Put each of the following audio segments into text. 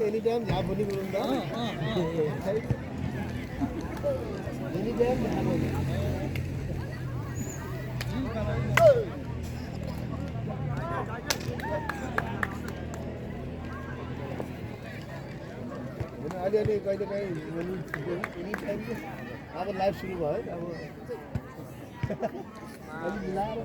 Any time झाप पनि बोल्दा any time झाप बोल्दा अलि कहिले काहीँ एनी टाइम अब लाइभ सुरु भयो अब अलि मिलाएर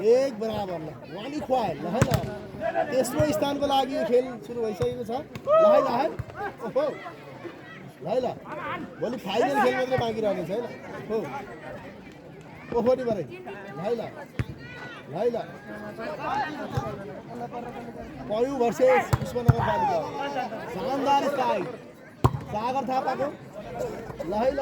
एक बराबर ल वानी खुवाए ल है ल तेस्रो स्थानको लागि खेल सुरु भइसकेको छ ल है ओहो ल है ल भोलि फाइनल खेल मात्रै बाँकी रहनेछ है ल हो ओहो नि बरे ल है ल पयु भर्सेस पुष्पनगरपालिका शानदार स्ट्राइक सागर थापाको ल है ल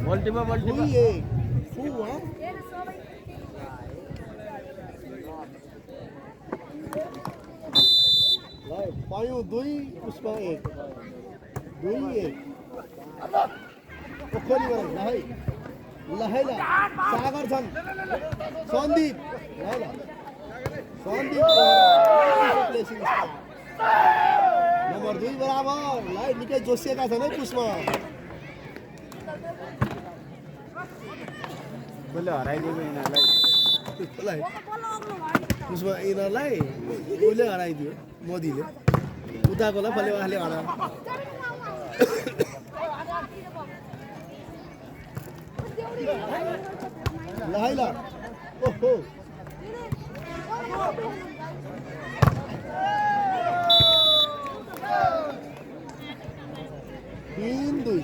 मल्टीमा पयु 2 पुष्प 1 ओखोली गरे ल है सागर छन् सन्दीप नम्बर 2 बराबर ल निकै जोसिएका छन् है पुष्प बोले हराइदिएको यिनीहरूलाई पुष्प यिनीहरूलाई उसले हराइदियो मोदीले उताकोलाई फले उहाँले हरायो ल है ल ओहो 3-2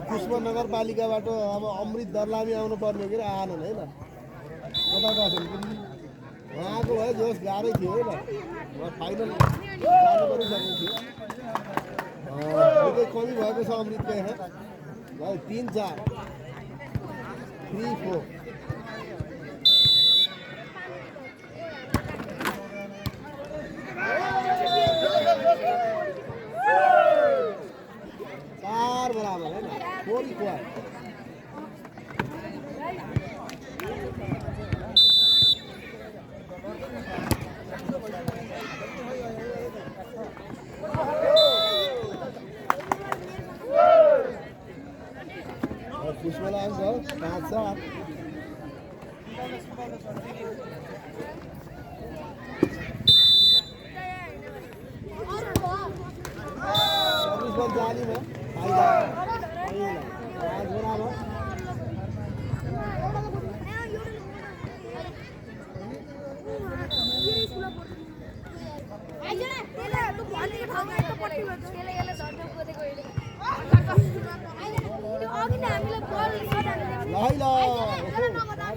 पुष्प नगरपालिकाबाट अब अमृत दर्लामी आउनु पर्ने के आएनन् है ल कता उहाँको भयो जोस गाह्रै थियो है ल फाइनल जानु परिसकेको थियो निकै कमी भएको छ अमृतको यहाँ ल 3-4 3-4 4 बराबर है ना थोड़ी हुआ है पुष्पला अंक 5-7 जाली में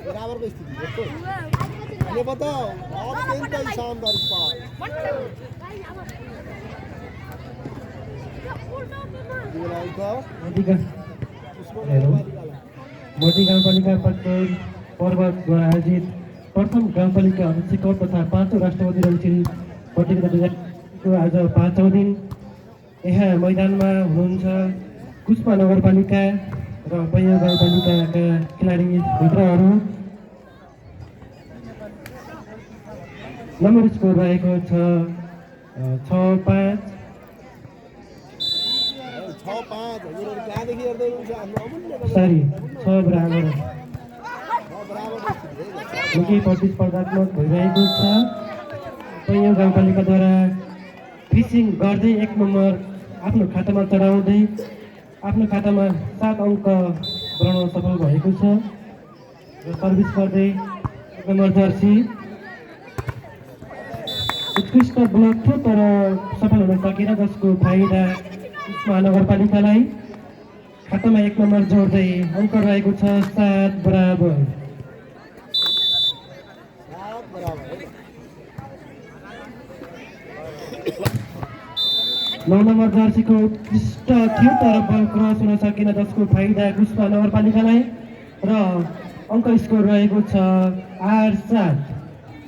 बराबर की स्थिति ये बताओ अत्यंत ही शानदार स्पार मोदी गाउँपालिका पर्वद्वारा आयोजित प्रथम गाउँपालिका सिकौट तथा 5औं राष्ट्रपति रङ्गछिल प्रतियोगिता आज 5औं दिन यहाँ मैदानमा हुनुहुन्छ पुष्पा नगरपालिका र पैया गाउँपालिकाका खेलाडी मित्रहरू नम्बर स्कोर रहेको छ 6-5। 6-5 हजुरहरू कहाँदेखि हेर्दै हुनुहुन्छ आफ्नो अमूल्य सरी 6 बराबर बराबर निकै प्रतिस्पर्धात्मक भइरहेको छ। पैया गाउँपालिकाद्वारा फिसिङ गर्दै 1 नम्बर आफ्नो खातामा चढाउँदै आफ्नो खातामा 7 अङ्क बनाउन सफल भएको छ र सर्भिस गर्दै 1 नम्बर जर्सी उत्कृष्ट ब्लक थियो तर सफल हुन सकेन, जसको फाइदा महानगरपालिकालाई। खातामा 1 नम्बर जोड्दै अङ्क रहेको छ 7 बराबर। 7 बराबर 9 नम्बर जर्सीको उत्कृष्ट थियो तर बल क्रस हुन सकेन, जसको फाइदा पुष्पा नगरपालिकालाई र अङ्क स्कोर रहेको छ 8-7।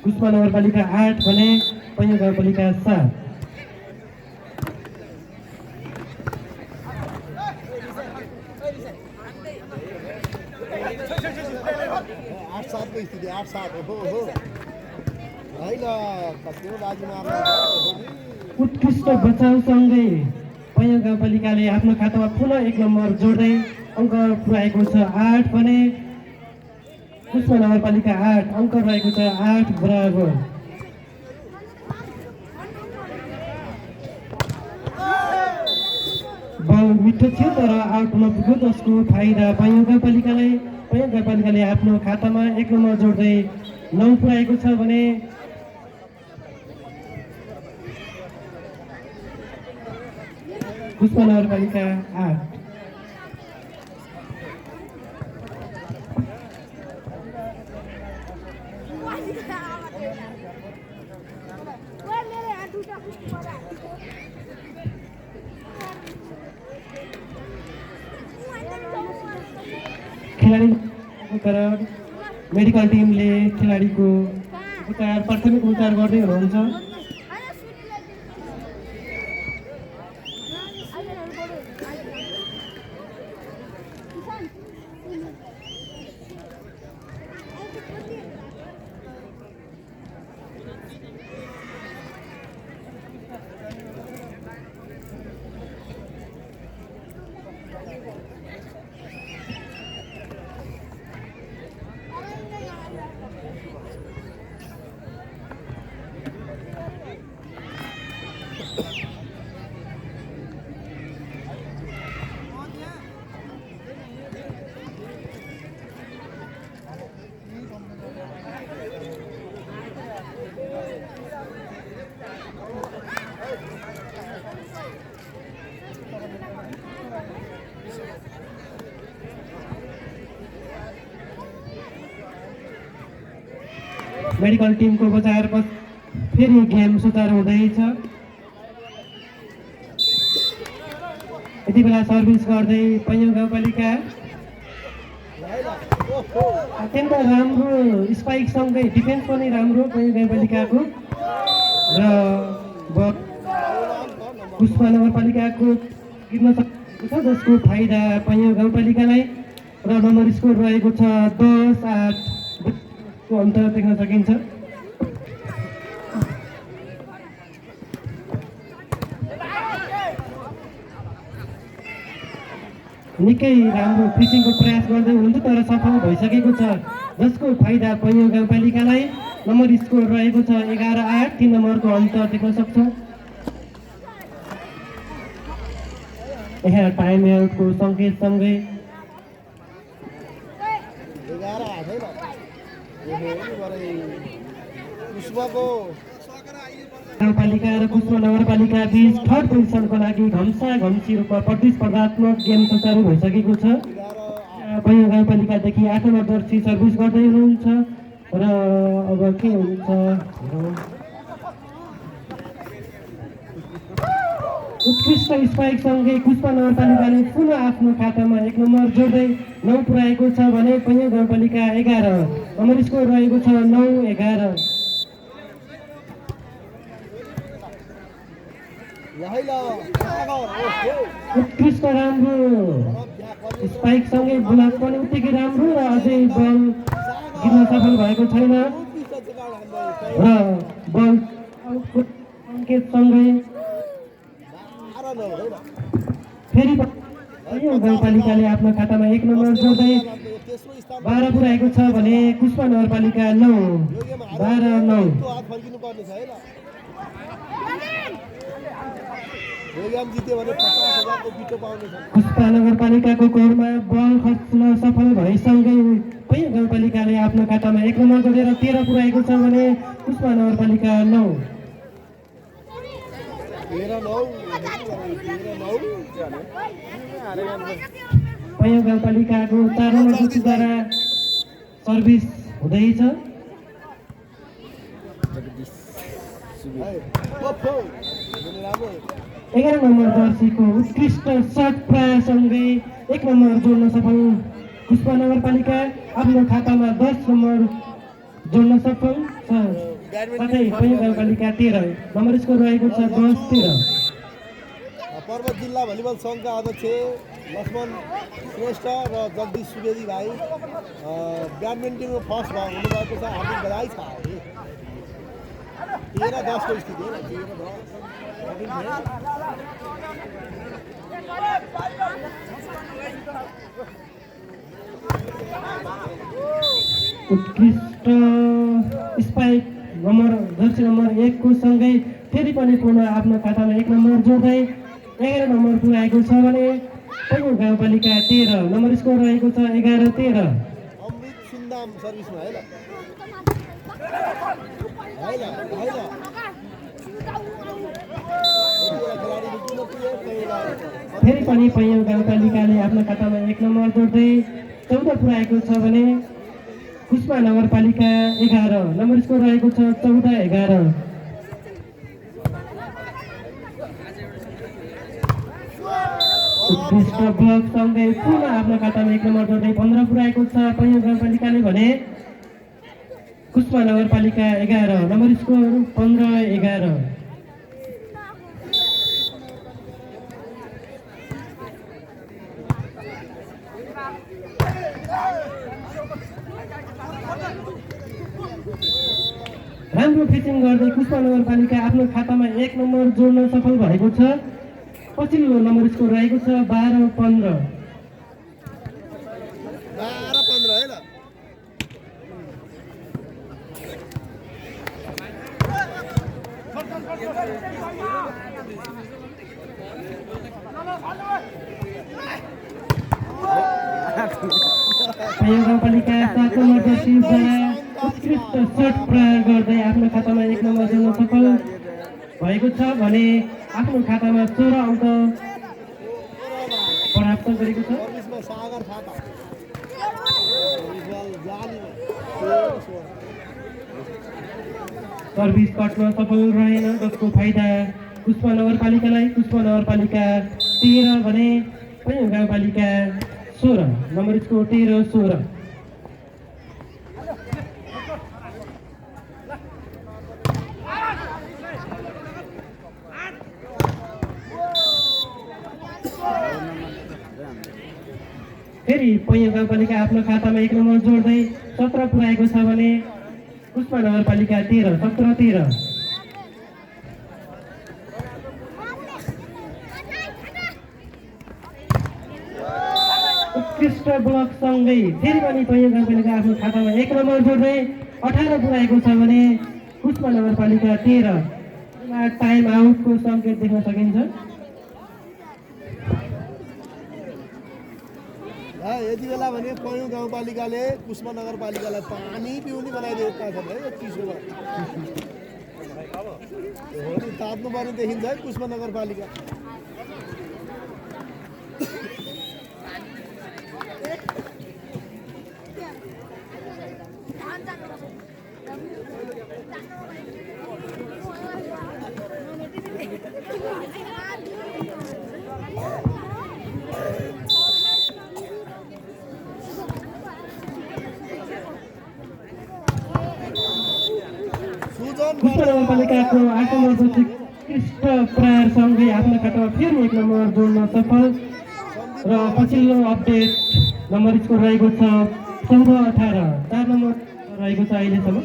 पुष्पा नगरपालिका 8 भने पैया गाउँपालिका 7। 8-7 को स्थिति 8-7 हो होइन कस्तो बाजी मार्नु। उत्कृष्ट बचाउसँगै पैया गाउँपालिकाले आफ्नो खातामा पुनः 1 नम्बर जोड्दै अङ्क पुर्याएको छ 8 भने पुष्पा नगरपालिका 8 अङ्क रहेको छ 8 बराबर। बल मिठो थियो तर आउट हुन पुग्यो, जसको फाइदा पैया गाउँपालिकालाई। पैया गाउँपालिकाले आफ्नो खातामा 1 नम्बर जोड्दै 9 पुर्याएको छ भने पुष्पा नगरपालिका 8। खेलाडी कारण मेडिकल टिमले खेलाडीको उपचार प्राथमिक उपचार गर्दै हुनुहुन्छ। मेडिकल टिमको बचाएर फेरि गेम सुचारू हुँदैछ। यति बेला सर्भिस गर्दै पैया गाउँपालिका अत्यन्त राम्रो स्पाइकसँगै डिफेन्स पनि राम्रो पैया गाउँपालिकाको र पुष्पा नगरपालिकाको गिर्न सकेको छ, जसको फाइदा पैया गाउँपालिकालाई र नम्बर स्कोर रहेको छ 10-8 को अन्तर देख्न सकिन्छ। निकै राम्रो फिसिङको प्रयास गर्दै हुनुहुन्छ तर सफल भइसकेको छ, जसको फाइदा पैया गाउँपालिकालाई। नम्बर स्कोर रहेको छ 11-8। 3 नम्बरको अन्तर देख्न सक्छौँ। यहाँ टाइम आउटको सङ्केतसँगै गाउँपालिका र पुष्पा नगरपालिका बीच थर्ड पोजिसनको लागि घम्सी रूपमा प्रतिस्पर्धात्मक गेम सुचारू भइसकेको छ। पैया गाउँपालिकादेखि 8 नम्बर जर्सी सर्भिस गर्दै हुनुहुन्छ र अब के हुन्छ। उत्कृष्ट स्पाइकसँगै पुष्पा नगरपालिकाले पुनः आफ्नो खातामा 1 नम्बर जोड्दै 9 पुर्याएको छ भने पैया गाउँपालिका 11। नम्बर स्कोर रहेको छ 9-11। है ल सागर ओहो उत्कृष्ट राम्रो स्पाइकसँगै ब्लक पनि उत्तिकै राम्रो र अझै बल गिर्न सफल भएको छैन र बल सङ्केतसँगै फेरि पनि गाउँपालिकाले आफ्नो खातामा 1 नम्बर जोड्दै 12 पुर्याएको छ भने कुस्मा नगरपालिका 9 12-9 हात फर्किनु पर्ने छ है ल योगम जित्यो भने 50,000 को बिटो पाउने छ कुस्मा नगरपालिकाको कोरमा बल खस्न सफल भएसँगै पनि गाउँपालिकाले आफ्नो खातामा 1 नम्बर जोडेर 13 पुर्याएको छ भने कुस्मा नगरपालिका 9 पैया गाउँपालिकाको 4 नम्बर सूचीद्वारा सर्भिस हुँदैछ। एघार नम्बर जर्सीको उत्कृष्ट सर्ट प्रयाससँगै 1 नम्बर जोड्न सफल कुस्मा नगरपालिका आफ्नो खातामा 10 नम्बर जोड्न सफल छ। साथै पैया गाउँपालिका 13 नम्बर स्कोर रहेको छ 10-13। पर्वत जिल्ला भलिबल सङ्घका अध्यक्ष लक्ष्मण श्रेष्ठ र जगदीश सुवेदी भाइ ब्याडमिन्टनमा फर्स्ट हुनुभएको छ, हार्दिक बधाई छ। 13-10 को स्थिति हो, 13-10 उत्कृष्ट स्पाइक जर्सी नम्बर 1 को सँगै फेरि पनि पुनः आफ्नो खातामा 1 नम्बर जोड्दै 11 नम्बर पुर्याएको छ भने पैया गाउँपालिका 13 नम्बर स्कोर रहेको छ 11-13। अमृत सुन्दाम सर्भिसमा है ल फेरि पनि पैया गाउँपालिकाले आफ्नो खातामा 1 नम्बर जोड्दै 14 पुर्याएको छ भने कुस्मा नगरपालिका 11 नम्बर स्कोर रहेको छ 14-11। उत्कृष्ट ब्लकसँगै पुनः आफ्नो खातामा 1 नम्बर जोड्दै 15 पुर्याएको छ पैया गाउँपालिकाले भने कुस्मा नगरपालिका 11 नम्बर स्कोर 15-11। राम्रो फिचिङ गर्दै कुस्मा नगरपालिका आफ्नो खातामा 1 नम्बर जोड्न सफल भएको छ। पछिल्लो नम्बर स्कोर रहेको छ 12-15। 12-15 है ल पैया गाउँपालिका 7 नम्बर जर्सीद्वारा उत्कृष्ट सर्ट प्रहार गर्दै आफ्नो खातामा 1 नम्बर जोड्न सफल भएको छ भने आफ्नो खातामा 14 अङ्क प्राप्त गरेको छ। सर्भिसमा सागर थापा सर्भिस कट्न सफल रहेन, जसको फाइदा कुस्मा नगरपालिकालाई। कुस्मा नगरपालिका 13 भने पैया गाउँपालिका 16 नम्बर स्कोर 13-16। फेरि पैया गाउँपालिका आफ्नो खातामा 1 नम्बर जोड्दै 17 पुर्याएको छ भने कुस्मा नगरपालिका 13 17-13। उत्कृष्ट ब्लकसँगै फेरि पनि पैया गाउँपालिका आफ्नो खातामा 1 नम्बर जोड्दै 18 पुर्याएको छ भने कुस्मा नगरपालिका 13 टाइम आउटको सङ्केत देख्न सकिन्छ। यति बेला भने पैया गाउँपालिकाले कुस्मा नगरपालिकालाई पानी पिउने बनाइदिएका छन् है। चिसोमा तात्नु पर्ने देखिन्छ है कुस्मा नगरपालिका। कुस्मा नगरपालिकाको 8 नम्बर उत्कृष्ट प्रहारसँगै आफ्नो खातामा फेरि 1 नम्बर जोड्न सफल र पछिल्लो अपडेट नम्बर स्कोर रहेको छ 14-18, 4 नम्बर रहेको छ अहिलेसम्म।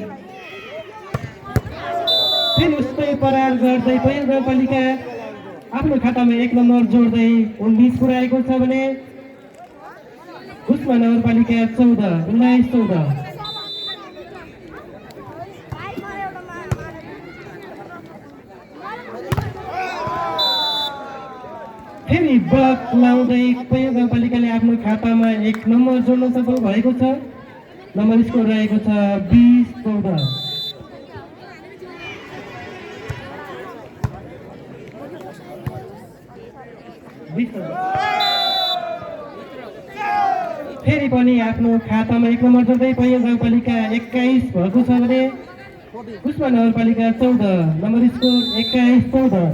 फेरि उस्तै परार गर्दै पैयुङ गाउँपालिका आफ्नो खातामा 1 नम्बर जोड्दै 19 पुर्याएको छ भने कुस्मा नगरपालिका 19-14। फेरि ब्लक लाउँदै पैयुङ गाउँपालिकाले आफ्नो खातामा 1 नम्बर जोड्न सफल भएको छ। नम्बर स्कोर रहेको छ 20-14। फेरि पनि आफ्नो खातामा 1 नम्बर जोड्दै पैयुङ गाउँपालिका 21 भएको छ भने कुस्मा नगरपालिका 14। Number score 21-14।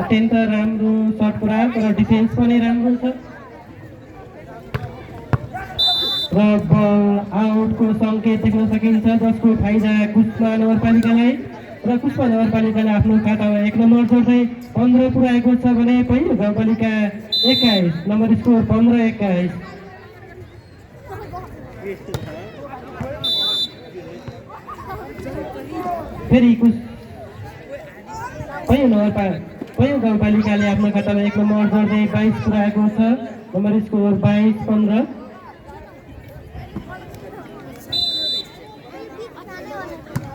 अत्यन्त राम्रो सर्ट पुरा तर डिफेन्स पनि राम्रो छ र बल आउटको सङ्केत देख्न सकिन्छ जसको फाइदा कुस्मा नगरपालिकालाई र कुस्मा नगरपालिकाले आफ्नो खातामा 1 नम्बर जोड्दै 15 पुर्याएको छ भने पैयुङ गाउँपालिका 21। Number score 15-21। फेरि पैयुङ गाउँपालिकाले आफ्नो खातामा 1 नम्बर जोड्दै 22 पुर्याएको छ। Number score 22-15।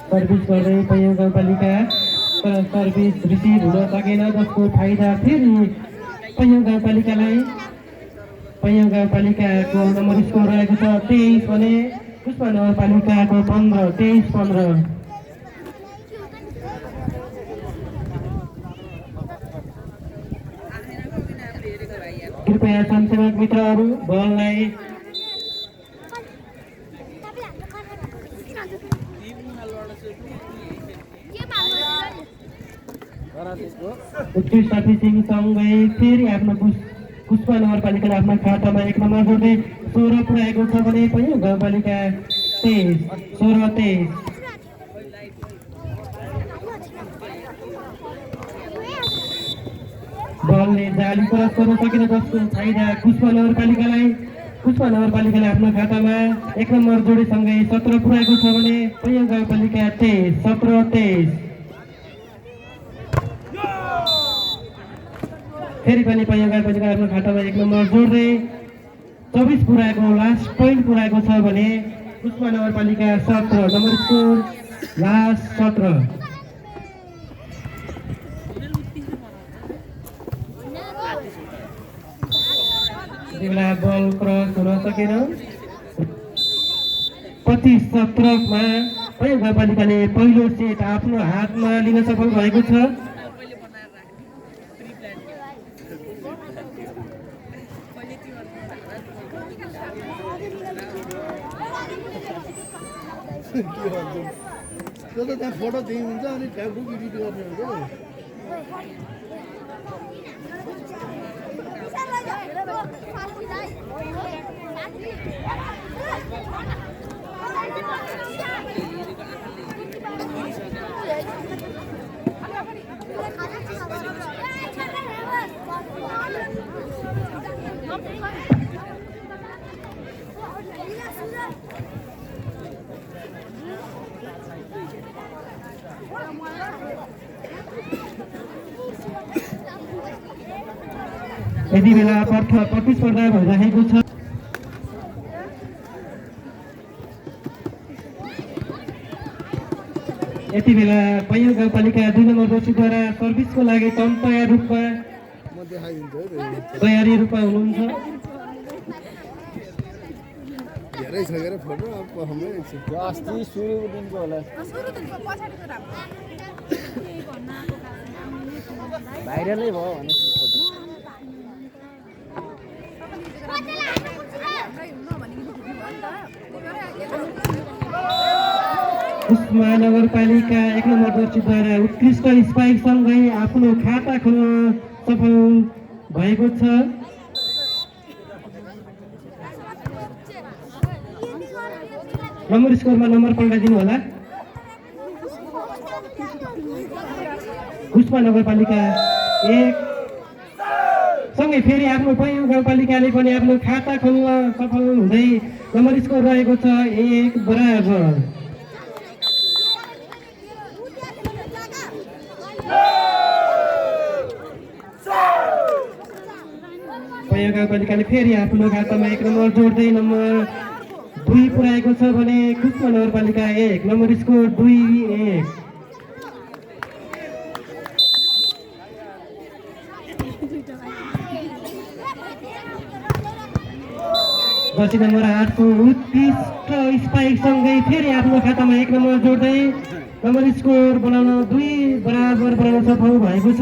सर्भिस गर्दै पैयुङ गाउँपालिका तर सर्भिस रिसिभ हुन सकेन जसको फाइदा फेरि पैयुङ गाउँपालिकालाई। पैयुङ गाउँपालिकाको नम्बर स्कोर रहेको छ 23 भने कुस्मा नगरपालिकाको 15। 23-15। कृपया संसेवक मित्रहरू बललाई उत्कृष्ट फिसिङ सँगै फेरि आफ्नो कुस्मा नगरपालिकाले आफ्नो खातामा 1 नम्बर जोड्दै 16 पुर्याएको छ भने पैयुङ गाउँपालिका 23। 16-23। बलले जाली क्रस गर्न सकेन जसको फाइदा कुस्मा नगरपालिकालाई। कुस्मा नगरपालिकाले आफ्नो खातामा 1 नम्बर जोडीसँगै 17 पुर्याएको छ भने पैयुङ गाउँपालिका 23। 17-23। फेरि पनि पैयुङ गाउँपालिका आफ्नो खातामा 1 नम्बर जोड्दै 24 पुर्याएको लास्ट पोइन्ट पुर्याएको छ भने कुस्मा नगरपालिका 17। Number score last 17। यति बेला बल क्रस हुन सकेन। 25-17 पैयुङ गाउँपालिकाले पहिलो सेट आफ्नो हातमा लिन सफल भएको छ। त्यो त त्यहाँ फोटो त्यही हुन्छ अनि फेसबुक एडिट गर्ने हुन्छ। यति बेला प्रतिस्पर्धा भइरहेको छ। यति बेला पैयुङ गाउँपालिका 2 नम्बर दोषीद्वारा सर्भिसको लागि तयारी रूपमा हुनुहुन्छ। धेरै छ के फोटो अब हाम्रै अस्ति सुरुको दिनको होला भाइरलै भयो भने फोटो कुस्मा नगरपालिका 1 नम्बर दोषीद्वारा उत्कृष्ट स्पाइकसँगै आफ्नो खाता खोल्न सफल भएको छ। नम्बर स्कोरमा नम्बर पल्टाइदिनु होला। पुष्पा नगरपालिका 1 सँगै फेरि आफ्नो पैयुँ गाउँपालिकाले पनि आफ्नो खाता खोल्न सफल हुँदै नम्बर स्कोर रहेको छ 1 बराबर। पैयुँ गाउँपालिकाले फेरि आफ्नो खातामा 1 नम्बर जोड्दै नम्बर 2 पुर्याएको छ भने पुष्पा नगरपालिका 1 नम्बर स्कोर 2-1। जर्सी नम्बर 8 को उत्कृष्ट स्पाइकसँगै फेरि आफ्नो खातामा 1 नम्बर जोड्दै नम्बर स्कोर बनाउन 2 बराबर बनाउन सफल भएको छ।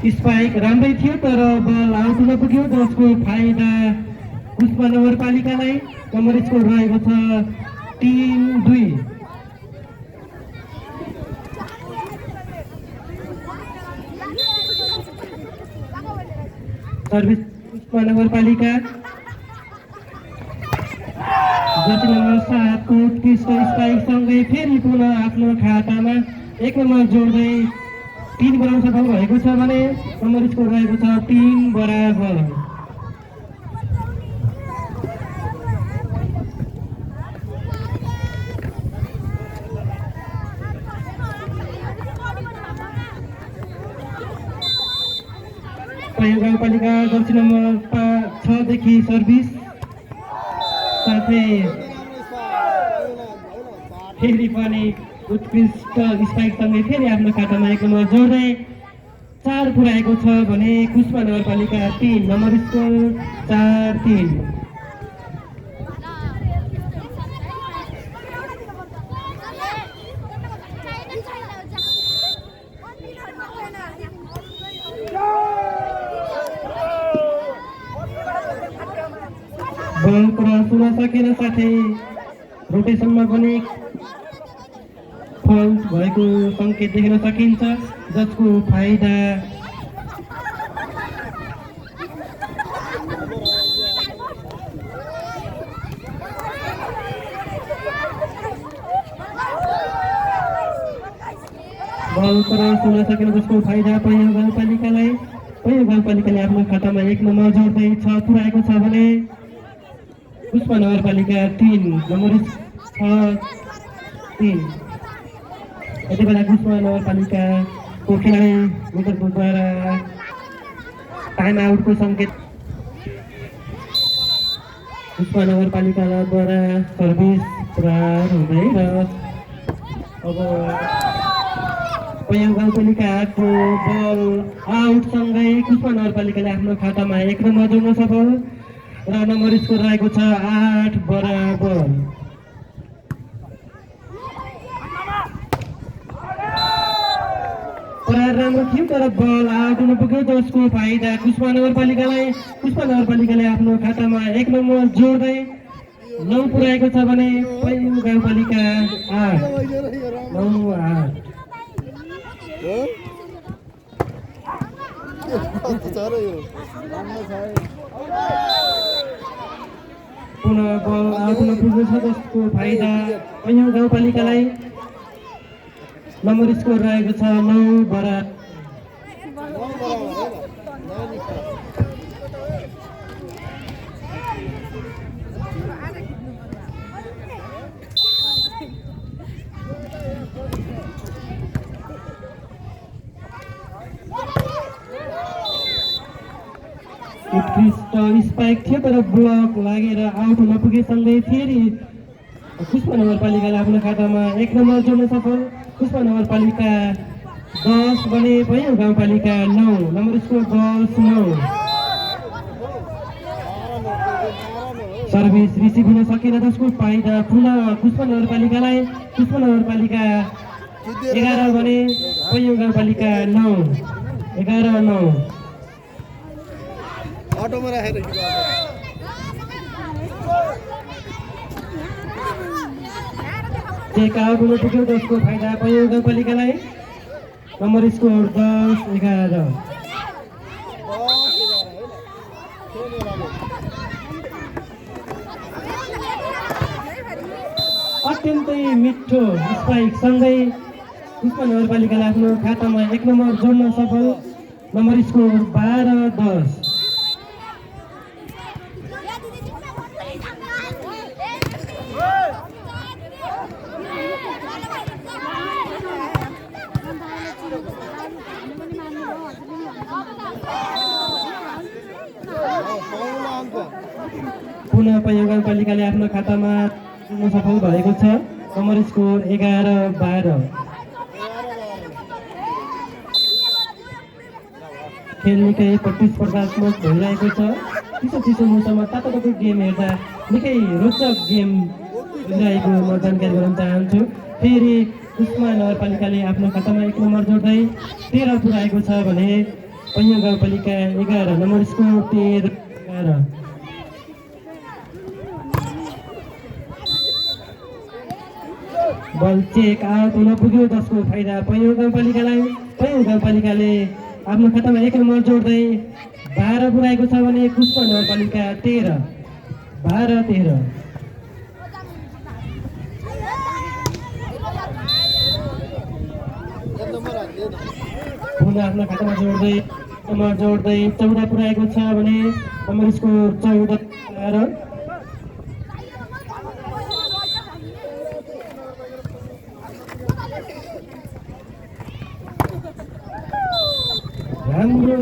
स्पाइक राम्रै थियो तर बल आउट हुन पुग्यो जसको फाइदा पुष्पा नगरपालिकालाई। नम्बर स्कोर रहेको छ 3-2। सर्भिस पुष्पा नगरपालिका। जति नम्बर 7 को उत्कृष्ट स्पाइकसँगै फेरि पुनः आफ्नो खातामा 1 नम्बर जोड्दै 3 बनाउन सफल भएको छ भने नम्बर स्कोर रहेको छ 3 बराबर। पैयुँ गाउँपालिका जर्सी नम्बर 6 देखि सर्भिस साथै फेरि पनि उत्कृष्ट स्पाइकसँगै फेरि आफ्नो खातामा 1 नम्बर जोड्दै 4 पुर्याएको छ भने पुष्पा नगरपालिका 3 नम्बर स्कोर 4-3। बल क्रस हुन सकेन साथै रोटेसनमा पनि फल्ट भएको सङ्केत देख्न सकिन्छ जसको फाइदा बल क्रस हुन सकेन जसको फाइदा पैयुँ गाउँपालिकालाई। पैयुँ गाउँपालिकाले आफ्नो खातामा 1 नम्बर जोड्दै 6 पुर्याएको छ भने पुष्पा नगरपालिका 3 नम्बर 6-3। यति बेला पुष्पा नगरपालिकाको खेलाडी मित्रद्वारा टाइम आउटको सङ्केत पुष्पा नगरपालिकाद्वारा सर्भिस प्रहार हुँदै र अब पैयुँ गाउँपालिकाको बल आउटसँगै पुष्पा नगरपालिकाले आफ्नो खातामा 1 नम्बर जोड्न सफल र नम्बर स्कोर रहेको छ 8 बराबर। प्रहार राम्रो थियो तर बल आउट हुन पुग्यो जसको फाइदा पुष्पा नगरपालिकालाई। पुष्पा नगरपालिकाले आफ्नो खातामा 1 नम्बर जोड्दै 9 पुर्याएको छ भने पैयुँ गाउँपालिका 8-9-8। पुनः बल आउट हुन पुग्यो छ जसको फाइदा पैयुँ गाउँपालिकालाई। नम्बर स्कोर रहेको छ 9 बराबर। उत्कृष्ट स्पाइक थियो तर ब्लक लागेर आउट हुन पुगेसँगै फेरि पुष्पा नगरपालिकाले आफ्नो खातामा 1 नम्बर जोड्न सफल। पुष्पा नगरपालिका 10 भने पैयुँ गाउँपालिका 9 नम्बर स्कोर 10-9। सर्भिस रिसिभ हुन सकेन जसको फाइदा पुनः पुष्पा नगरपालिकालाई। पुष्पा नगरपालिका 11 भने पैयुँ गाउँपालिका 9 11-9। ऑटोमा राखेर चेक आउट हुन पुग्यो, जसको फाइदा भयो गाउँपालिकालाई। Number score 10-11। अत्यन्तै मिठो स्पाइक सँगै पुष्पा नगरपालिकाले आफ्नो खातामा 1 नम्बर जोड्न सफल। Number score 12-10। पुनः पैयुँ गाउँपालिकाले आफ्नो खातामा जोड्न सफल भएको छ। Number score 11-12। खेल निकै प्रतिस्पर्धात्मक भइरहेको छ। चिसो मौसममा तातो गेम हेर्दा निकै रोचक गेम भइरहेको म जानकारी गराउन चाहन्छु। फेरि पुष्पा नगरपालिकाले आफ्नो खातामा 1 नम्बर जोड्दै 13 पुऱ्याएको छ भने पैयुँ गाउँपालिका 11। Number score 13-11। बल चेक आउट हुन पुग्यो, जसको फाइदा पैयुँ गाउँपालिकालाई। पैयुँ गाउँपालिकाले आफ्नो खातामा 1 नम्बर जोड्दै 12 पुऱ्याएको छ भने पुष्पा नगरपालिका 13। 12-13। पुनः आफ्नो खातामा जोड्दै 14 पुऱ्याएको छ भने नम्बर स्कोर 14-12। राम्रो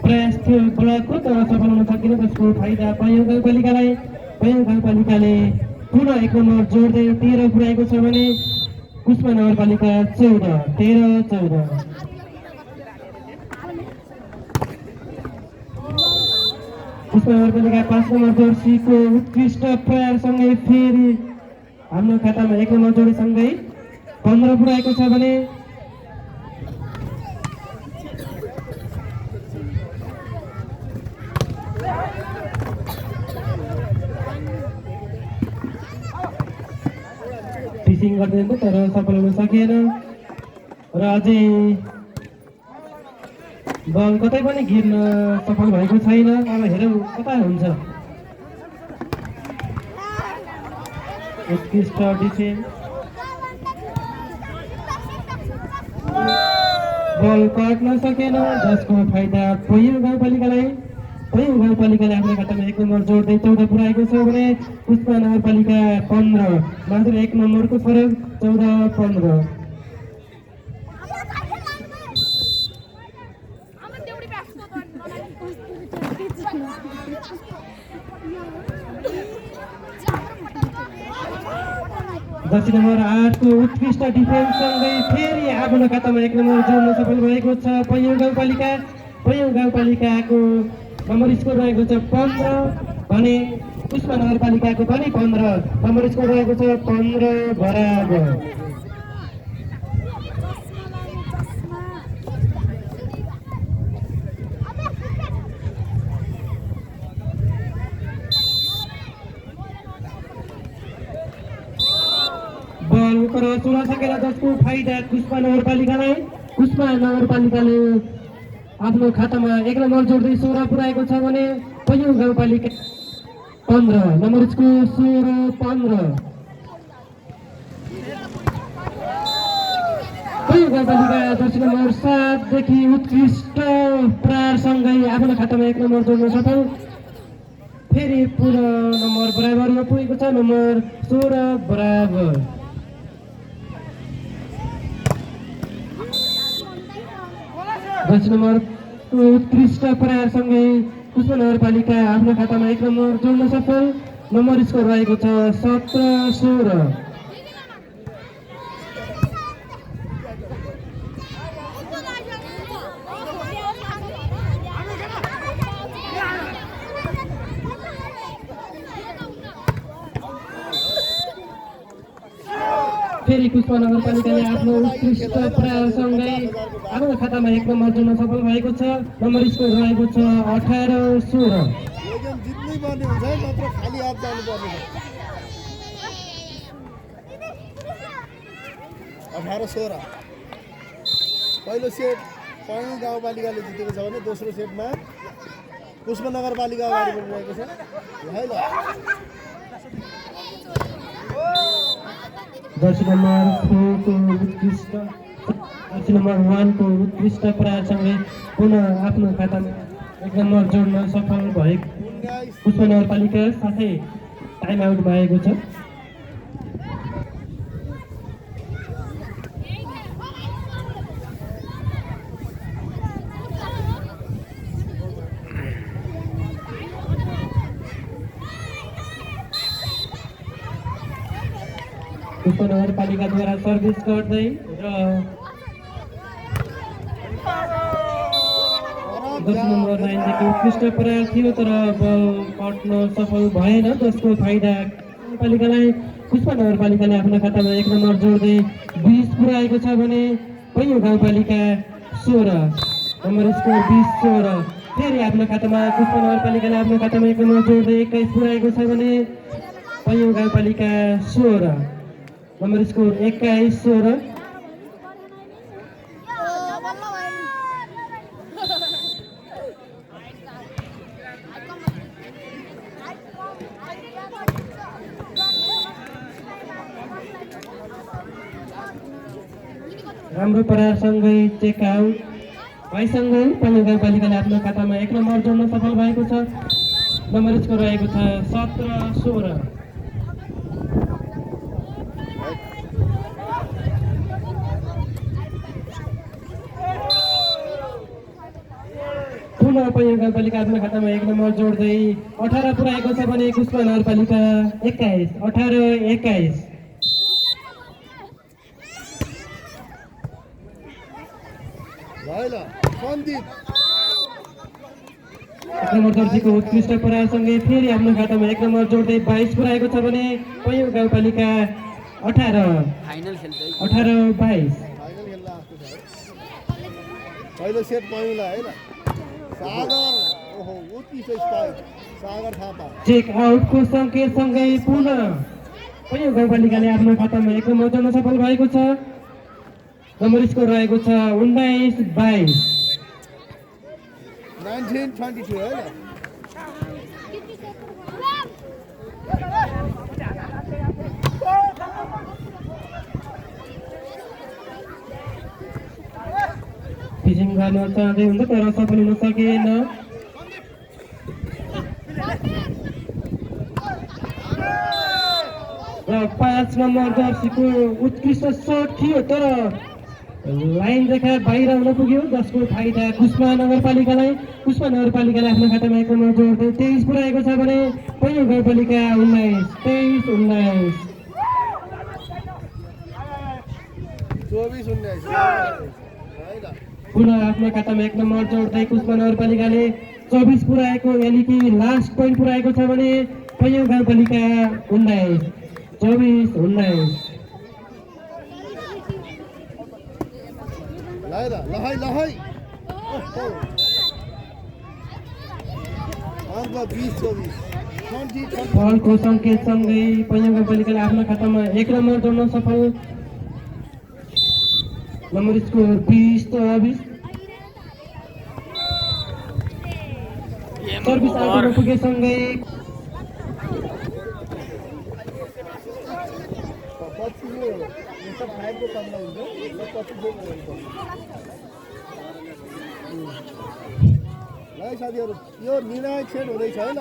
प्रयास थियो ब्लकको, तर सफल हुन सकेन, जसको फाइदा पैयुँ गाउँपालिकालाई। पैयुँ गाउँपालिकाले पुनः 1 नम्बर जोड्दै 13 पुऱ्याएको छ भने पुष्पा नगरपालिका 14। 13-14। पुष्पा नगरपालिका 5 नम्बर जर्सीको उत्कृष्ट प्रयाससँगै फेरि आफ्नो खातामा 1 नम्बर जोडीसँगै 15 पुऱ्याएको छ भने फिसिङ गर्दै तर सफल हुन सकेन र अझै बल कतै पनि गिर्न सफल भएको छैन। अब हेरौँ कता हुन्छ। उत्कृष्ट डिफेन्स, बल काट्न सकेन, जसको फाइदा पैयुँ गाउँपालिकालाई। पैयुँ गाउँपालिकाले आफ्नो खातामा 1 नम्बर जोड्दै 14 पुऱ्याएको छ भने पुष्पा नगरपालिका 15। मात्र 1 नम्बरको फरक, 14-15। जर्सी नम्बर 8 को उत्कृष्ट डिफेन्ससँगै फेरि आफ्नो खातामा 1 नम्बर जोड्न सफल भएको छ पैयुँ गाउँपालिका। पैयुँ गाउँपालिकाको नम्बर स्कोर रहेको छ 15 भने पुष्पा नगरपालिकाको पनि 15। नम्बर स्कोर रहेको छ 15 बराबर। बल क्रस हुन सकेन, जसको फाइदा पुष्पा नगरपालिकालाई। पुष्पा नगरपालिकाले आफ्नो खातामा 1 नम्बर जोड्दै 16 पुऱ्याएको छ भने पैयुँ गाउँपालिका 15। Number score 16-15। पैयुँ गाउँपालिका जर्सी नम्बर 7 देखि उत्कृष्ट प्रहारसँगै आफ्नो खातामा 1 नम्बर जोड्न सफल। फेरि पुनः नम्बर बराबरमा पुगेको छ। नम्बर 16 बराबर। जर्सी नम्बर उत्कृष्ट प्रहारसँगै पुष्पा नगरपालिका आफ्नो खातामा 1 नम्बर जोड्न सफल। नम्बर स्कोर रहेको छ 17-16। फेरि पुष्पा नगरपालिकाले आफ्नो उत्कृष्ट प्रयाससँगै आफ्नो खातामा 1 नम्बर जोड्न सफल भएको छ। नम्बर स्कोर रहेको छ 18-16। जित्नै पर्ने हुन्छ है, मात्र खाली हात जानुपर्ने छ। 18-16 पहिलो सेट पैयुँ गाउँपालिकाले जितेको छ भने दोस्रो सेटमा पुष्प नगरपालिका अगाडि बढिरहेको छ है ल जर्सी नम्बर 4 को उत्कृष्ट जर्सी नम्बर 1 को उत्कृष्ट प्रहारसँगै पुनः आफ्नो खातामा 1 नम्बर जोड्न सफल भएको 19 पुष्प नगरपालिका साथै टाइम आउट भएको छ। पुष्प नगरपालिकाद्वारा सर्भिस गर्दै र 10 नम्बर 9 देखि उत्कृष्ट प्रहार थियो तर बल पट्न सफल भएन जसको फाइदा पालिकालाई पुष्प नगरपालिकाले आफ्नो खातामा 1 नम्बर जोड्दै 20 पुर्याएको छ भने पैयुँ गाउँपालिका 16 नम्बर स्कोर 20-16 फेरि आफ्नो खातामा पुष्प नगरपालिकाले आफ्नो खातामा 1 नम्बर जोड्दै 21 पुर्याएको छ भने पैयुँ गाउँपालिका 16 नम्बर स्कोर 21-16 राम्रो प्रहारसँगै चेक आउट भएसँगै पैयुँ गाउँपालिकाले आफ्नो खातामा 1 नम्बर जोड्न सफल भएको छ। नम्बर स्कोर रहेको छ 17-16 पुनः पैयुँ गाउँपालिका आफ्नो खातामा 1 नम्बर जोड्दै 18 पुर्याएको छ भने पुष्प नगरपालिका 21 18-21 ल सन्दीप 1 नम्बर जर्सीको उत्कृष्ट प्रहारसँगै फेरि आफ्नो खातामा 1 नम्बर जोड्दै 22 पुर्याएको छ भने पैयुँ गाउँपालिका 18 18-22 फाइनल खेल्न आएको छ पहिलो सेट पैयुँलाई है ल सागर ओहो उत्कृष्ट स्पाइक सागर थापा चेक आउटको सङ्केतसँगै पुनः पैयुँ गाउँपालिकाले आफ्नो खातामा 1 नम्बर जोड्न सफल भएको छ। नम्बर स्कोर रहेको छ 19-22 19-22 है ल फिसिङ गर्न चाहँदै हुन्छ तर सफल हुन सकेन। र 5 नम्बर जर्सीको उत्कृष्ट सट थियो तर लाइन रेखा बाहिर हुन पुग्यो जसको फाइदा पुष्पा नगरपालिकालाई आफ्नो खातामा 1 नम्बर जोड्दै 23 पुर्याएको छ भने पैयुँ गाउँपालिका 19-23-19 24-19 है ल पुनः आफ्नो खातामा 1 नम्बर जोड्दै पुष्प नगरपालिकाले 24 पुर्याएको यानि कि लास्ट पोइन्ट पुर्याएको छ भने पैयुँ गाउँपालिका 19-24-19 लहै अंक 20-24 बलको सङ्केतसँगै पैयुँ गाउँपालिकाले आफ्नो खातामा 1 नम्बर जोड्न सफल। नम्बर स्कोर 20-24 सर्भिस आउटमा पुगेसँगै ल साथीहरू यो निर्णायक सेट हुँदैछ है ल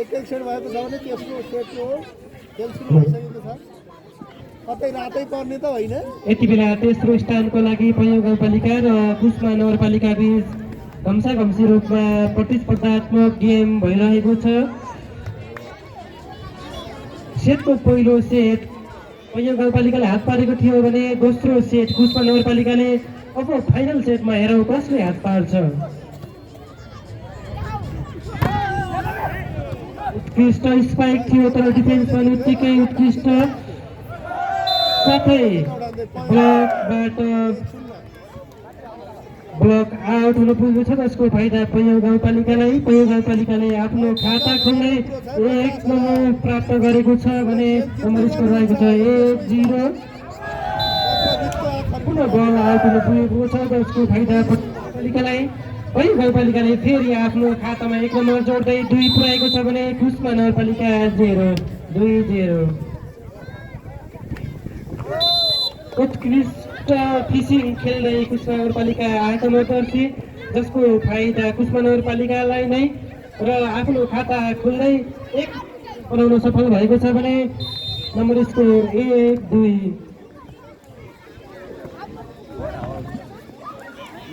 एक सेट भएको छ भने तेस्रो सेटको खेल सुरु भइसकेको छ कतै रातै पर्ने त होइन। यति बेला तेस्रो स्थानको लागि पैयुँ गाउँपालिका र पुष्पा नगरपालिका बीच घम्साघम्सी रूपमा प्रतिस्पर्धात्मक गेम भइरहेको छ। सेटको पहिलो सेट पैयुँ गाउँपालिकाले हात पारेको थियो भने दोस्रो सेट पुष्पा नगरपालिकाले अब फाइनल सेटमा हेरौँ कसले हात पार्छ। उत्कृष्ट स्पाइक थियो तर डिफेन्स पनि उत्तिकै उत्कृष्ट साथै ब्लक आउट हुन पुगेको छ जसको फाइदा पैयुँ गाउँपालिकाले आफ्नो खाता खोल्दै 1 नम्बर प्राप्त गरेको छ भने नम्बर स्कोर रहेको छ 1-0 पुनः बल आउट हुन पुगेको छ जसको फाइदा गाउँपालिकालाई। पैयुँ गाउँपालिकाले फेरि आफ्नो खातामा 1 नम्बर जोड्दै 2 पुर्याएको छ भने कुस्मा नगरपालिका 0-2-0। उत्कृष्ट फिसिङ खेल्दै कुस्मा नगरपालिका 8 नम्बर जर्सी जसको फाइदा कुस्मा नगरपालिकालाई नै र आफ्नो खाता खोल्दै 1 बनाउन सफल भएको छ भने नम्बर स्कोर 1-2।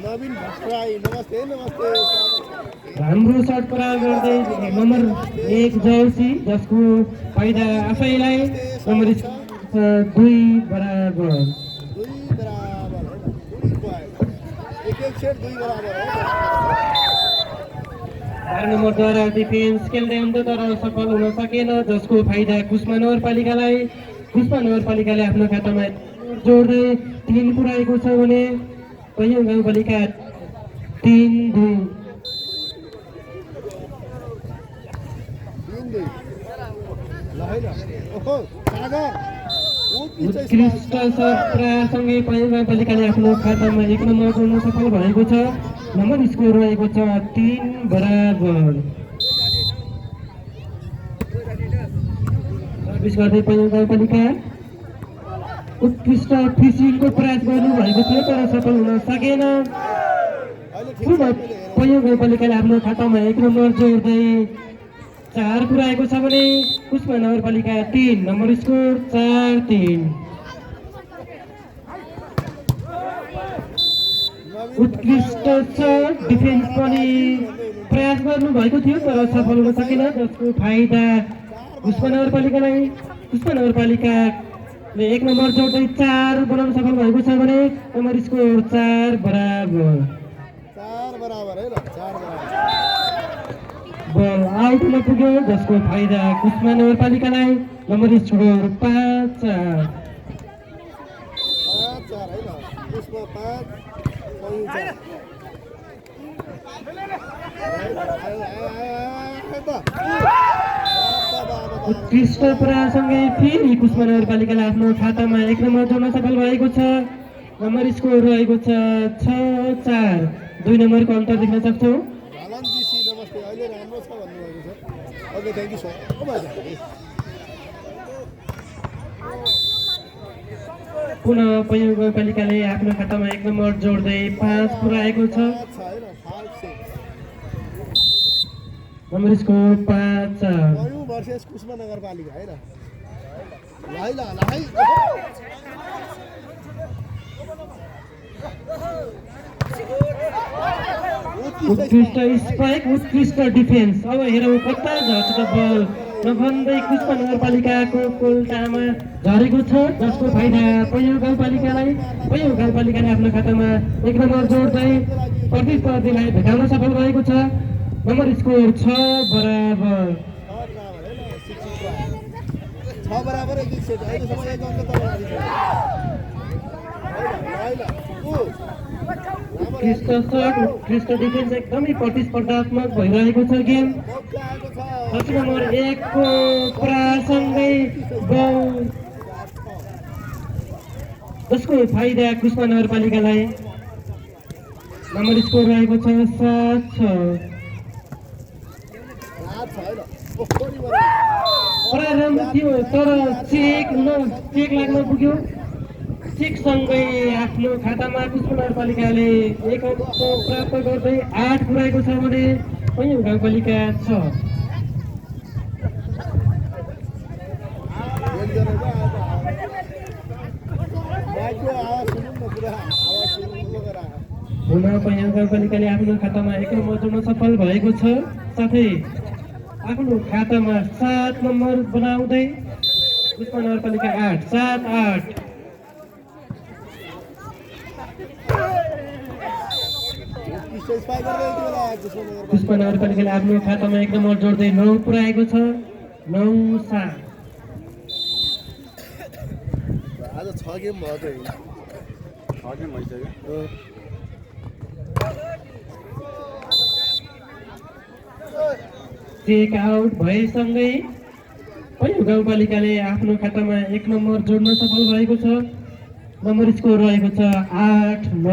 नवीन भट्टराई नमस्ते नमस्ते। राम्रो सर्ट प्रहार गर्दै नम्बर 1 जर्सी जसको फाइदा आफैलाई नम्बर 2 बराबर। 2 बराबर है 2 क्वाइल एक सेट 2 बराबर है। 4 नम्बरद्वारा डिफेन्स खेल्दै हुन्थ्यो तर सफल हुन सकेन जसको फाइदा कुस्मा नगरपालिकालाई। कुस्मा नगरपालिकाले आफ्नो खातामा जोड्दै 3 पुर्याएको छ भने पैयुँ गाउँपालिका 3-2। 3-2 ल है ल। ओहो सागर उत्कृष्ट प्रयाससँगै पैयुँ गाउँपालिकाले आफ्नो खातामा 1 नम्बर जोड्न सफल भएको छ। नम्बर स्कोर रहेको छ 3 बराबर। सर्भिस गर्दै पैयुँ गाउँपालिका उत्कृष्ट फिसिङको प्रयास गर्नुभएको थियो तर सफल हुन सकेन। पुनः पैयुँ गाउँपालिकाले आफ्नो खातामा 1 नम्बर जोड्दै 4 पुर्याएको छ भने कुस्मा नगरपालिका 3 नम्बर स्कोर 4-3। उत्कृष्ट डिफेन्स पनि प्रयास गर्नुभएको थियो तर सफल हुन सकेन जसको फाइदा कुस्मा नगरपालिकालाई। कुस्मा नगरपालिकाले 1 नम्बर जोड्दै 4 बनाउन सफल भएको छ भने नम्बर स्कोर 4 बराबर। 4 बराबर है ल 4 बराबर। बल आउट हुन पुग्यो जसको फाइदा कुस्मा नगरपालिकालाई। Number score 5-4। 5-4 है ल। उसमा 5 पैयुँ 4। उत्कृष्ट प्रयाससँगै फेरि कुस्मा नगरपालिकाले आफ्नो खातामा 1 नम्बर जोड्न सफल भएको छ। नम्बर स्कोर रहेको छ 6-4। 2 नम्बरको अन्तर देख्न सक्छौँ। भालनजीसी नमस्ते अहिले राम्रो छ भन्नुभएको छ। Okay thank you so much. पुनः पैयुँ गाउँपालिकाले आफ्नो खातामा 1 नम्बर जोड्दै 5 पुर्याएको छ। Number score 5-4। पैयुँ भर्सेस कुस्मा नगरपालिका है ल है ल है। उत्कृष्ट स्पाइक उत्कृष्ट डिफेन्स। अब हेरौँ कता झर्छ त बल नभन्दै कुस्मा नगरपालिकाको कोल्टामा झरेको छ जसको फाइदा पैयुँ गाउँपालिकालाई। पैयुँ गाउँपालिकाले आफ्नो खातामा 1 नम्बर जोड्दै प्रतिस्पर्धीलाई भेटाउन सफल भएको छ। नम्बर स्कोर 6 बराबर। 6 बराबर एक सेट अहिलेसम्म 1 अङ्क तल उत्कृष्ट सर्ट उत्कृष्ट डिफेन्स एकदमै प्रतिस्पर्धात्मक भइरहेको छ गेम। 10 नम्बर 1 को प्रयाससँगै बल जसको फाइदा कुस्मा नगरपालिकालाई। नम्बर स्कोर रहेको छ 7-6। प्रारम्भ थियो तर चेक लाग्न पुग्यो। चेकसँगै आफ्नो खातामा कुस्मा नगरपालिकाले 1 अङ्क प्राप्त गर्दै 8 पुर्याएको छ भने पैयुँ गाउँपालिका 6। पुनः पैयुँ गाउँपालिकाले आफ्नो खातामा 1 नम्बर जोड्न सफल भएको छ। साथै आफ्नो खातामा 7 नम्बर बनाउँदै कुस्मा नगरपालिका 8 7-8। कुस्मा नगरपालिकाले आफ्नो खातामा 1 नम्बर जोड्दै 9 पुर्याएको छ। 9-7। आज 6 गेम भयो त 6 गेम भइसक्यो। चेक आउट भएसँगै पैयुँ गाउँपालिकाले आफ्नो खातामा 1 नम्बर जोड्न सफल भएको छ। नम्बर स्कोर रहेको छ 8-9।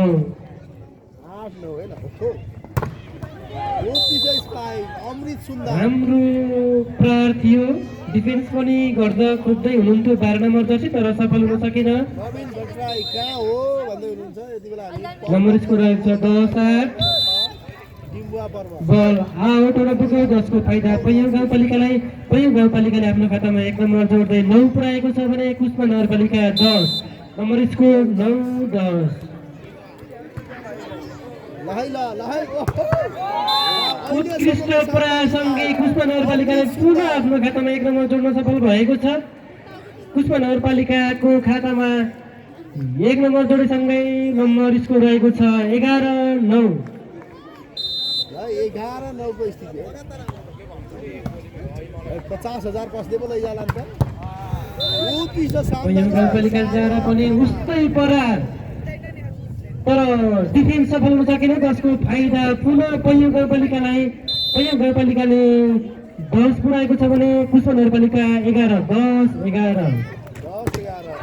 8-9 है ना ओहो यो पिछे स्पाइक अमृत सुन्दर हाम्रो प्रहार थियो, डिफेन्स पनि गर्दा खोज्दै हुनुहुन्थ्यो 12 नम्बर जर्सी, तर सफल हुन सकेन। नवीन भट्टराई कहाँ हो भन्दै हुनुहुन्छ यति बेला हामी नम्बर स्कोर रहेको छ 10-8। डिम्बुवा पर्व बल आउट हुन पुग्यो, जसको फाइदा पैयौँ गाउँपालिकाले आफ्नो खातामा 1 नम्बर जोड्दै 9 पुर्याएको छ भने कुस्मा नगरपालिका 10। Number score 9-10। लहाई उत्कृष्ट प्रयाससँगै कुस्मा नगरपालिकाले पुनः आफ्नो खातामा 1 नम्बर जोड्न सफल भएको छ। कुस्मा नगरपालिकाको खातामा 1 नम्बर जोडेसँगै नम्बर स्कोर रहेको छ 11-9। 11-9 को स्थिति है 50,000 कसले पो लैजाला नि त उत्कृष्ट पैयौँ गाउँपालिका जाँदा पनि उस्तै परार, तर डिफेन्स सफल हुन सकेन, जसको फाइदा पुनः पैयौँ गाउँपालिकाले 10 पुर्याएको छ भने कुस्मा नगरपालिका 11-10-11। 10-11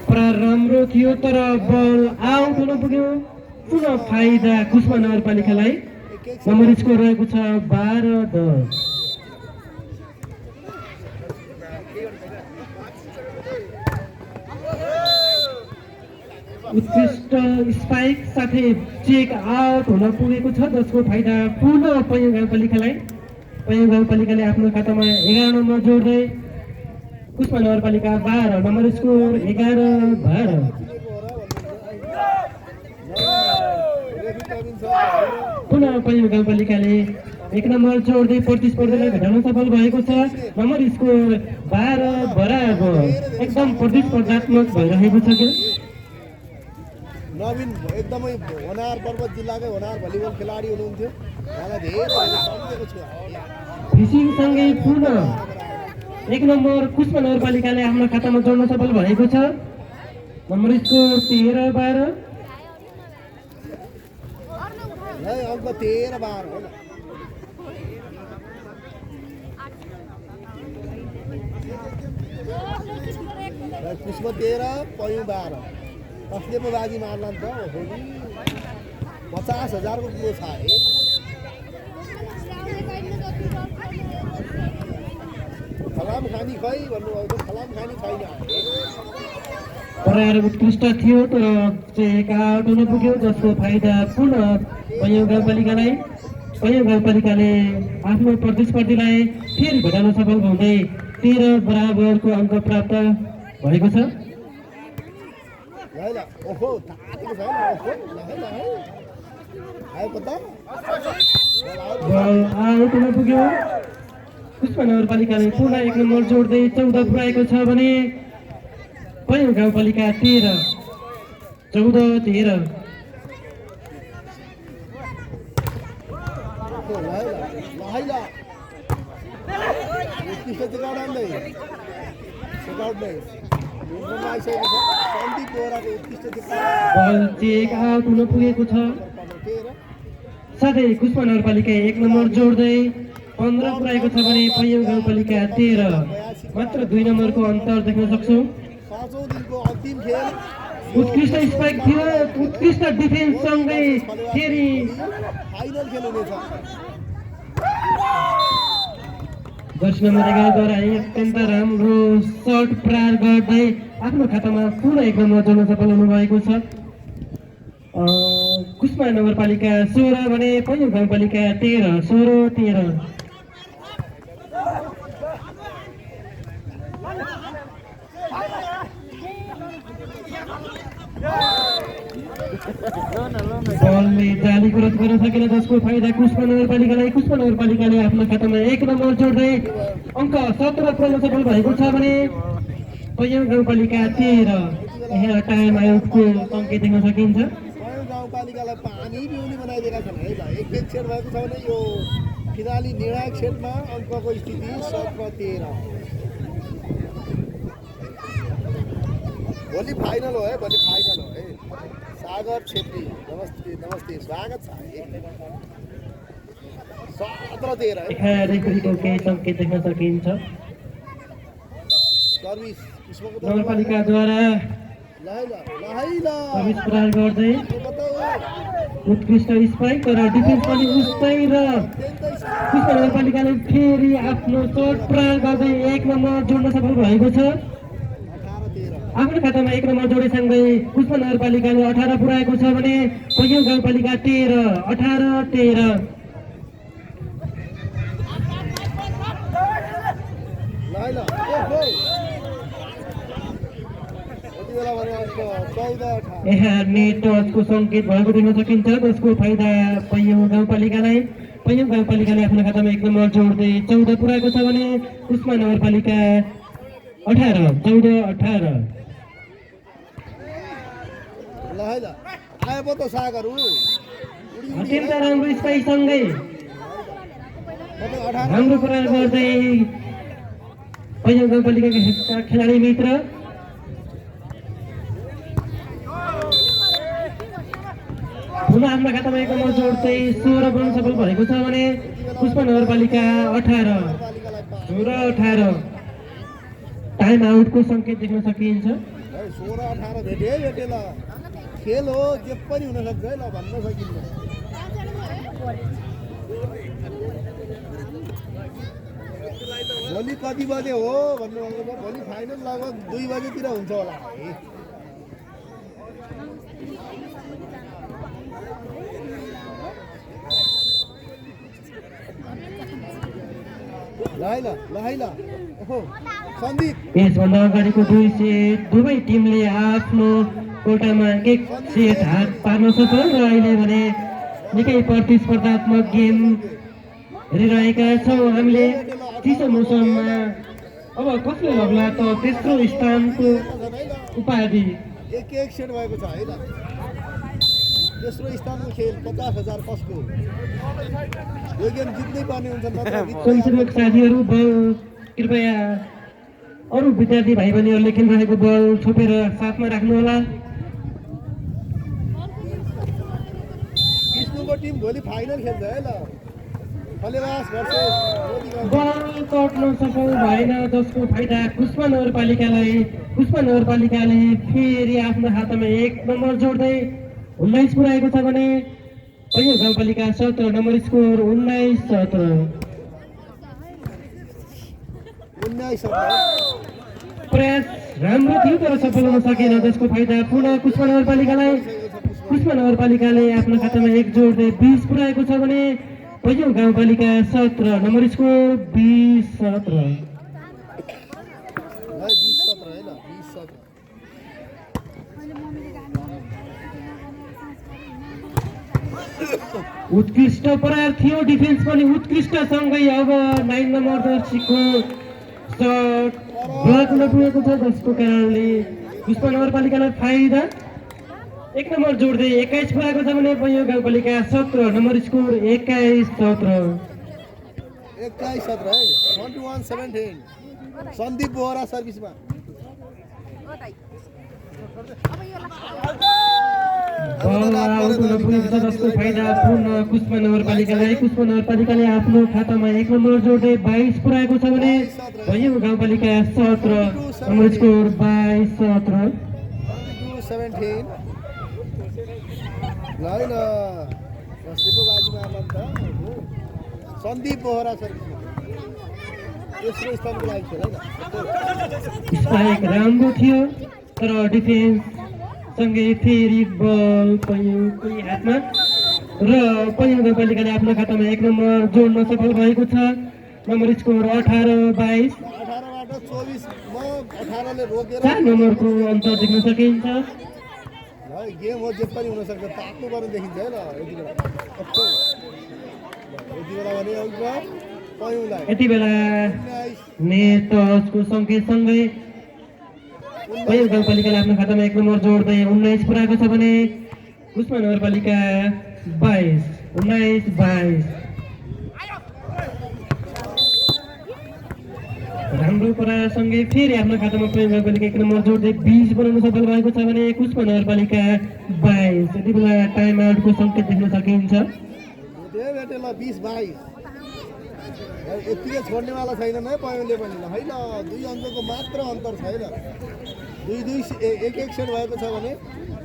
प्रहार राम्रो थियो तर बल आउट हुन पुग्यो, पुनः फाइदा कुस्मा नगरपालिकालाई। नम्बर स्कोर रहेको छ 12-10। उत्कृष्ट स्पाइक साथै चेक आउट हुन पुगेको छ, जसको फाइदा पुनः पैयौँ गाउँपालिकाले आफ्नो खातामा 11 नम्बर जोड्दै कुस्मा नगरपालिका 12। Number score 11-12। पुनः पैयौँ गाउँपालिकाले 1 नम्बर जोड्दै प्रतिस्पर्धालाई भेटाउन सफल भएको छ। Number score 12-12। एकदम प्रतिस्पर्धात्मक भइरहेको छ कि नवीन एकदमै होनार पर्वत जिल्लाकै होनार भलिबल खेलाडी हुनुहुन्थ्यो उहाँलाई धेरै सम्झेको छु। फिसिङसँगै पुनः 1 नम्बर कुस्मा नगरपालिकाले आफ्नो खातामा जोड्न सफल भएको छ। Number score 13-12। अङ्क 13-12 हो कुस्मा 13 पैयौँ 12 कसले पो बाजी मार्ला नि त 50,000 को कुरो छ है फलाम खानी खै भन्नुभएको छ फलाम खानी छैन प्रहार उत्कृष्ट थियो तर चेक आउट हुन पुग्यो, जसको फाइदा पुनः पैयौँ गाउँपालिकाले आफ्नो प्रतिस्पर्धीलाई फेरि भेटाउन सफल हुँदै 13 बराबरको अङ्क प्राप्त भएको छ। ल ओहो तातेको छैन ओहो ल आयो पत्ता बल आउट हुन पुग्यो, कुस्मा नगरपालिकाले पुनः 1 नम्बर जोड्दै 14 पुर्याएको छ भने पैयौँ गाउँपालिका 14-13। बल चेक आउट हुन पुगेको छ, साथै कुस्मा नगरपालिका 1 नम्बर जोड्दै 15 पुर्याएको छ भने पैयौँ गाउँपालिका 13। मात्र 2 नम्बरको अन्तर देख्न सक्छौँ। 5औं दिनको अन्तिम खेल उत्कृष्ट स्पाइक थियो, उत्कृष्ट डिफेन्ससँगै फेरि फाइनल खेल हुनेछ। जर्सी नम्बर 11 द्वारा अत्यन्त राम्रो सर्ट प्रहार गर्दै आफ्नो खातामा पुनः 1 नम्बर जोड्न सफल हुनुभएको छ। कुस्मा नगरपालिका 16 भने पैयौँ गाउँपालिका 13 16-13। बलले जाली क्रस गर्न सकेन, जसको फाइदा कुस्मा नगरपालिकाले आफ्नो खातामा 1 नम्बर जोड्दै अङ्क 17 पुर्याउन सफल भएको छ भने पैयौँ गाउँपालिका 13। यहाँ टाइम आउटको सङ्केत देख्न सकिन्छ। पैयौँ गाउँपालिकालाई पानी पिउने बनाइदिएका छन् है ल। एक सेट भएको छ भने यो फिनाली निर्णायक सेटमा अङ्कको स्थिति 17-13। भोलि फाइनल हो है सागर छेत्री नमस्ते स्वागत छ है। 17-13 है रेफ्रीको केही सङ्केत देख्न सकिन्छ। सर्भिस किस्मको त नगरपालिकाद्वारा सर्भिस प्रहार गर्दै उत्कृष्ट स्पाइक तर डिफेन्स पनि उस्तै र पुष्पा नगरपालिकाले फेरि आफ्नो सर्ट प्रहार गर्दै 1 नम्बर जोड्न सफल भएको छ। आफ्नो खातामा 1 नम्बर जोडेसँगै पुष्पा नगरपालिकाले 18 पुर्याएको छ भने पैयौँ गाउँपालिका 13 18-13। यहाँ नेट टचको सङ्केत भएको देख्न सकिन्छ, जसको फाइदा पैयौँ गाउँपालिकाले आफ्नो खातामा 1 नम्बर जोड्दै 14 पुर्याएको छ भने पुष्पा नगरपालिका 14-18। अत्यन्त राम्रो स्पाइकसँगै राम्रो प्रहार गर्दै पैयौँ गाउँपालिकाका खेलाडी मित्र पुनः आफ्नो खातामा 1 नम्बर जोड्दै 16 बनाउन सफल भएको छ भने पुष्पा नगरपालिका 18 टाइम आउटको सङ्केत देख्न सकिन्छ। 16-18 भेटेला खेल हो, जे पनि हुन सक्छ है ल भन्न सकिन्छ। भोलि कति बजे हो भन्नुभएको छ? भोलि फाइनल लगभग 2 बजेतिर हुन्छ होला है। यसभन्दा अगाडिको 2 सेट दुवै टिमले आफ्नो कोटामा 1 सेट हात पार्न सफल र अहिले भने निकै प्रतिस्पर्धात्मक गेम हेरिरहेका छौँ हामीले। चिसो मौसममा अब कसले लग्ला त तेस्रो स्थानको उपाधि एक सेट भएको छ है ल। तेस्रो स्थानको खेल 50,000 कसको? यो गेम जित्नै पर्ने हुन्छ स्वयंसेवक साथीहरू बल कृपया अरू विद्यार्थी भाइ बहिनीहरूले खेलिरहेको बल छोपेर साथमा राख्नुहोला। विष्णुको टिम भोलि फाइनल खेल्छ है ल। फलेवास भर्सेस बल कट्न सफल भएन, जसको फाइदा पुष्पा नगरपालिकाले फेरि आफ्नो हातमा 1 नम्बर जोड्दै 19 पुर्याएको छ भने पैयौँ गाउँपालिका 17 नम्बर स्कोर 19-17। प्रयास राम्रो थियो तर सफल हुन सकेन, जसको फाइदा पुनः पुष्पा नगरपालिकाले आफ्नो खातामा 1 जोड्दै 20 पुर्याएको छ भने पैयौँ गाउँपालिका 17 नम्बर स्कोर 20-17। उत्कृष्ट प्रहार थियो, डिफेन्स पनि उत्कृष्ट सँगै अब 9 नम्बर जर्सीको सर्ट ब्लक हुन पुगेको छ, जसको कारणले पुष्पा नगरपालिकालाई फाइदा 1 नम्बर जोड्दै 21 पुर्याएको छ भने पैयौँ गाउँपालिका 17 नम्बर स्कोर 21-17। 21-17 है। 21-17 सन्दीप बोहरा सर्भिसमा। जसको फाइदा पुनः पुष्पा नगरपालिकाले आफ्नो खातामा 1 नम्बर जोड्दै 22 पुर्याएको छ भने पैयौँ गाउँपालिका 17 नम्बर स्कोर 22-17। सन्दीप बोहरा सर्भिसमा तेस्रो स्थानको लागि खेल है। स्पाइक राम्रो थियो तर डिफेन्स सँगै फेरि बल पैयौँको हातमा र पैयौँ गाउँपालिकाले आफ्नो खातामा 1 नम्बर जोड्न सफल भएको छ। Number score 18-22। 18बाट 24 म 18 ले रोकेर 4 नम्बरको अन्तर देख्न सकिन्छ। गेम हो, जे पनि हुन सक्छ, ताक्नु पर्ने देखिन्छ है ल। यति बेला नेट टचको सङ्केतसँगै पैयौँ गाउँपालिकाले आफ्नो खातामा 1 नम्बर जोड्दै 19 पुर्याएको छ भने पुष्पा नगरपालिका 19-22। राम्रो प्रहारसँगै फेरि आफ्नो खातामा पैयौँ गाउँपालिका 1 नम्बर जोड्दै 20 बनाउन सफल भएको छ भने पुष्पा नगरपालिका 22। यति बेला टाइम आउटको सङ्केत देख्न सकिन्छ। 20-22 यतिकै छोड्नेवाला छैन है पयौँले पनि ल है ल 2 अङ्कको मात्र अन्तर छ है ल 1 सेट भएको छ भने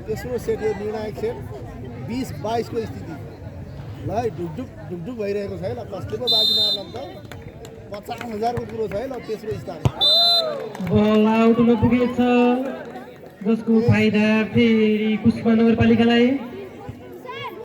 तेस्रो सेट यो निर्णायक सेट 20-22 को स्थिति ल है ढुकढुक भइरहेको छ है ल कसले पो बाजी मार्ला त 50,000 को कुरो छ है ल तेस्रो स्थान बल आउट हुन पुगेछ जसको फाइदा फेरि कुस्मा नगरपालिकालाई